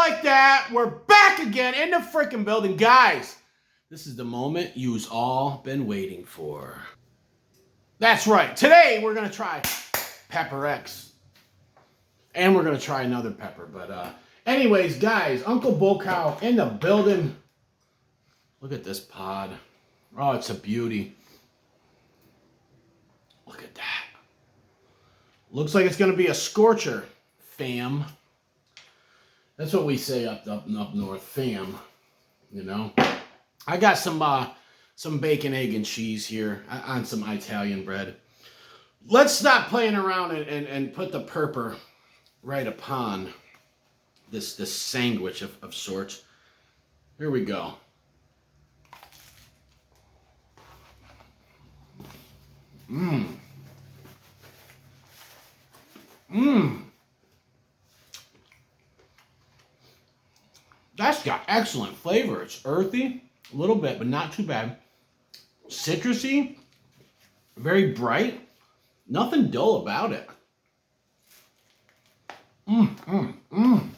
like that, we're back again in the freaking building. Guys, this is the moment you've all been waiting for. That's right. Today, we're going to try Pepper X. And we're going to try another pepper. But anyways, guys, Uncle Bocow in the building. Look at this pod. Oh, it's a beauty. Look at that. Looks like it's going to be a scorcher, fam. That's what we say up north, fam. You know, I got some bacon, egg, and cheese here on some Italian bread. Let's stop playing around and put the pepper right upon this sandwich of sorts. Here we go. Mmm. Mmm. That's got excellent flavor. It's earthy, a little bit, but not too bad. Citrusy, very bright. Nothing dull about it. Mmm, mmm, mmm.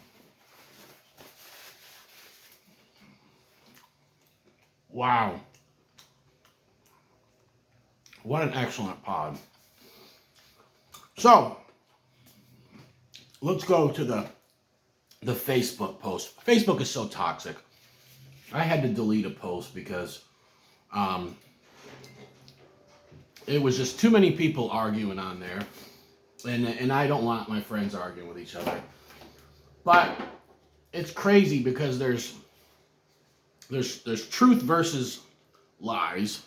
Wow. What an excellent pod. So, let's go to the Facebook post. Facebook is so toxic. I had to delete a post because it was just too many people arguing on there. And I don't want my friends arguing with each other. But it's crazy because there's truth versus lies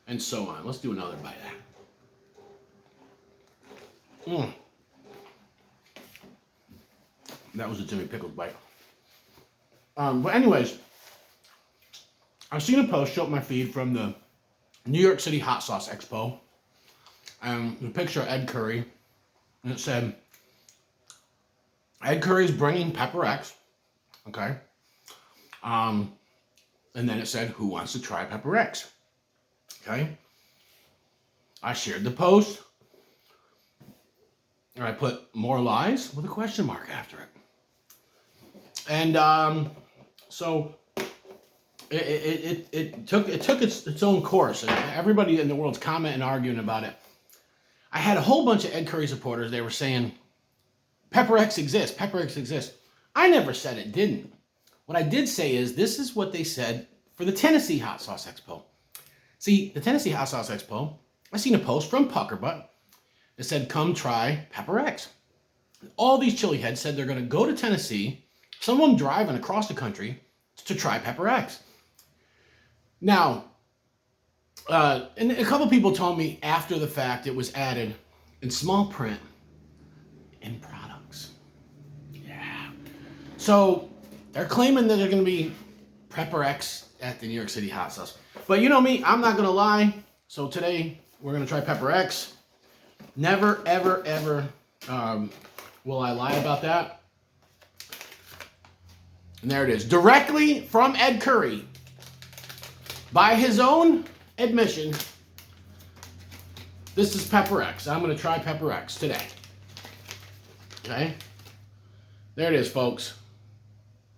and so on. Let's do another bite of that. That was a Jimmy Pickles bite. But anyways, I've seen a post show up my feed from the New York City Hot Sauce Expo. And the picture of Ed Curry. And it said, Ed Curry's bringing Pepper X. Okay. And then it said, who wants to try Pepper X? Okay. I shared the post. And I put more lies with a question mark after it. And so it took its own course, and everybody in the world's commenting and arguing about it. I had a whole bunch of Ed Curry supporters. They were saying Pepper X exists. Pepper X exists. I never said it didn't. What I did say is this is what they said for the Tennessee Hot Sauce Expo. See, the Tennessee Hot Sauce Expo, I seen a post from Puckerbutt that said, come try Pepper X. All these chili heads said they're going to go to Tennessee, some of them driving across the country, to try Pepper X. Now, and a couple people told me after the fact it was added in small print in products. Yeah. So, they're claiming that they're going to be Pepper X at the New York City Hot Sauce. But you know me, I'm not going to lie. So today, we're going to try Pepper X. Never, ever, ever will I lie about that. And there it is. Directly from Ed Curry. By his own admission, this is Pepper X. I'm going to try Pepper X today. Okay? There it is, folks.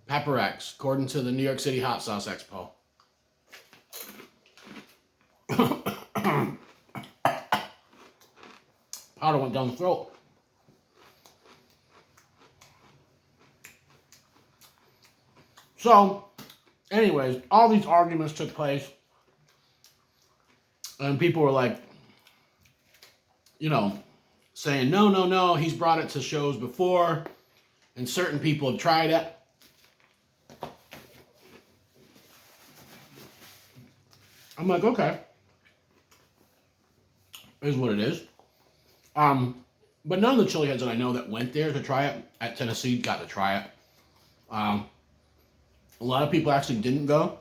Pepper X, according to the New York City Hot Sauce Expo. Powder went down the throat. So, anyways, all these arguments took place. And people were like, you know, saying, no, he's brought it to shows before. And certain people have tried it. I'm like, okay. It is what it is. But none of the chili heads that I know that went there to try it at Tennessee got to try it. A lot of people actually didn't go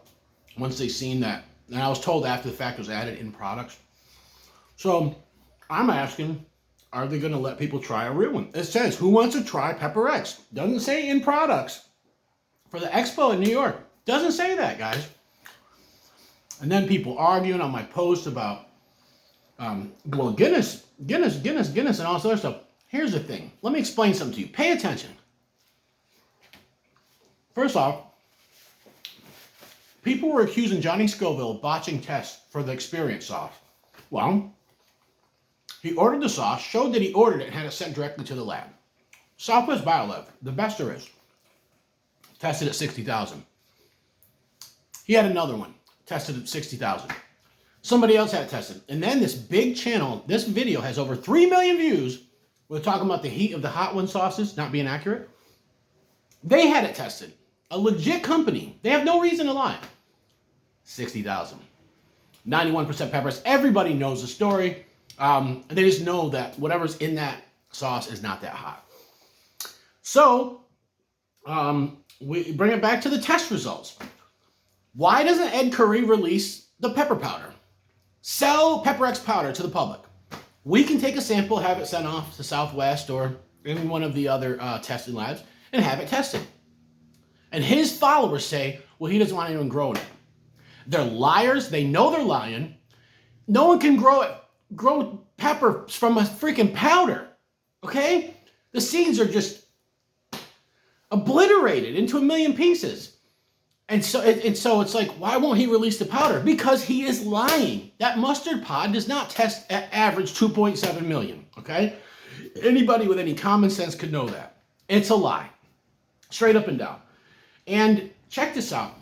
once they seen that. And I was told after the fact it was added in products. So I'm asking, are they going to let people try a real one? It says, who wants to try Pepper X? Doesn't say in products. For the expo in New York. Doesn't say that, guys. And then people arguing on my post about, well, Guinness, and all this other stuff. Here's the thing. Let me explain something to you. Pay attention. First off, people were accusing Johnny Scoville of botching tests for the experience sauce. Well, he ordered the sauce, showed that he ordered it, and had it sent directly to the lab. Southwest BioLab, the best there is, tested at 60,000. He had another one, tested at 60,000. Somebody else had it tested. And then this big channel, this video has over 3 million views. We're talking about the heat of the hot one sauces not being accurate. They had it tested. A legit company. They have no reason to lie. 60,000. 91% peppers. Everybody knows the story. They just know that whatever's in that sauce is not that hot. So, we bring it back to the test results. Why doesn't Ed Curry release the pepper powder? Sell Pepper X powder to the public. We can take a sample, have it sent off to Southwest or any one of the other testing labs and have it tested. And his followers say, well, he doesn't want anyone growing it. They're liars. They know they're lying. No one can grow pepper from a freaking powder. Okay? The seeds are just obliterated into a million pieces. And so it's like, why won't he release the powder? Because he is lying. That mustard pod does not test at average 2.7 million, okay? Anybody with any common sense could know that. It's a lie. Straight up and down. And check this out.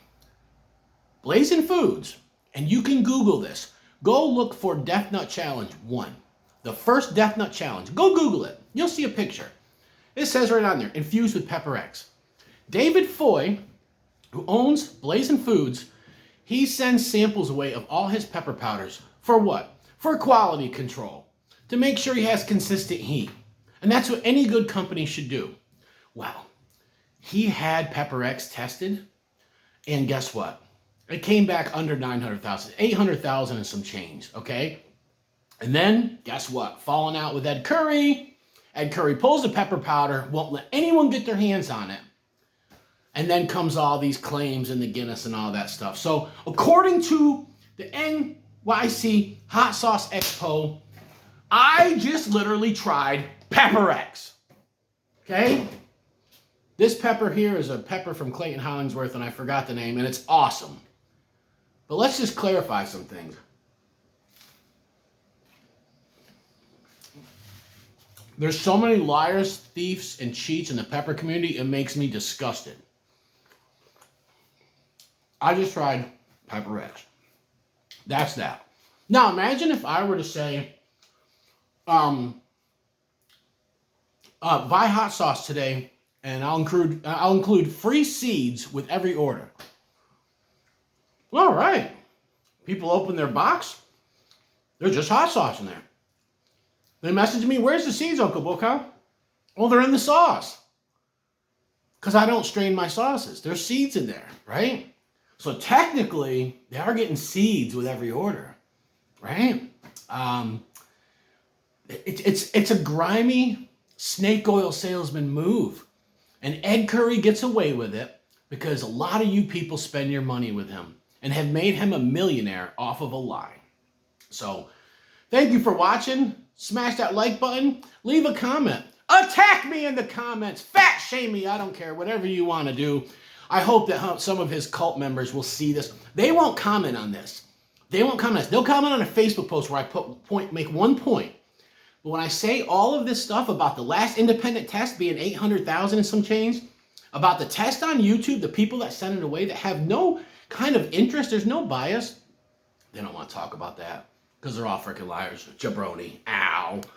Blazing Foods, and you can Google this. Go look for Death Nut Challenge 1. The first Death Nut Challenge. Go Google it. You'll see a picture. It says right on there, infused with Pepper X. David Foy, who owns Blazing Foods, he sends samples away of all his pepper powders. For what? For quality control. To make sure he has consistent heat. And that's what any good company should do. Well, he had Pepper X tested, and guess what? It came back under 900,000, 800,000 and some change, okay? And then, guess what? Falling out with Ed Curry. Ed Curry pulls the pepper powder, won't let anyone get their hands on it. And then comes all these claims in the Guinness and all that stuff. So, according to the NYC Hot Sauce Expo, I just literally tried Pepper X. Okay? This pepper here is a pepper from Clayton Hollingsworth, and I forgot the name, and it's awesome. But let's just clarify some things. There's so many liars, thieves, and cheats in the pepper community, it makes me disgusted. I just tried Pepper X. That's that. Now, imagine if I were to say, buy hot sauce today, and I'll include free seeds with every order. All right. People open their box. There's just hot sauce in there. They message me, where's the seeds, Uncle Boca? Well, they're in the sauce. Because I don't strain my sauces. There's seeds in there, right? So technically, they are getting seeds with every order, right? It's a grimy snake oil salesman move. And Ed Curry gets away with it because a lot of you people spend your money with him and have made him a millionaire off of a lie. So, thank you for watching. Smash that like button. Leave a comment. Attack me in the comments. Fat shame me. I don't care. Whatever you want to do. I hope that some of his cult members will see this. They won't comment on this. They won't comment on this. They'll comment on a Facebook post where I make one point. But when I say all of this stuff about the last independent test being 800,000 and some change, about the test on YouTube, the people that send it away that have no kind of interest, there's no bias, they don't want to talk about that because they're all freaking liars. Jabroni. Ow.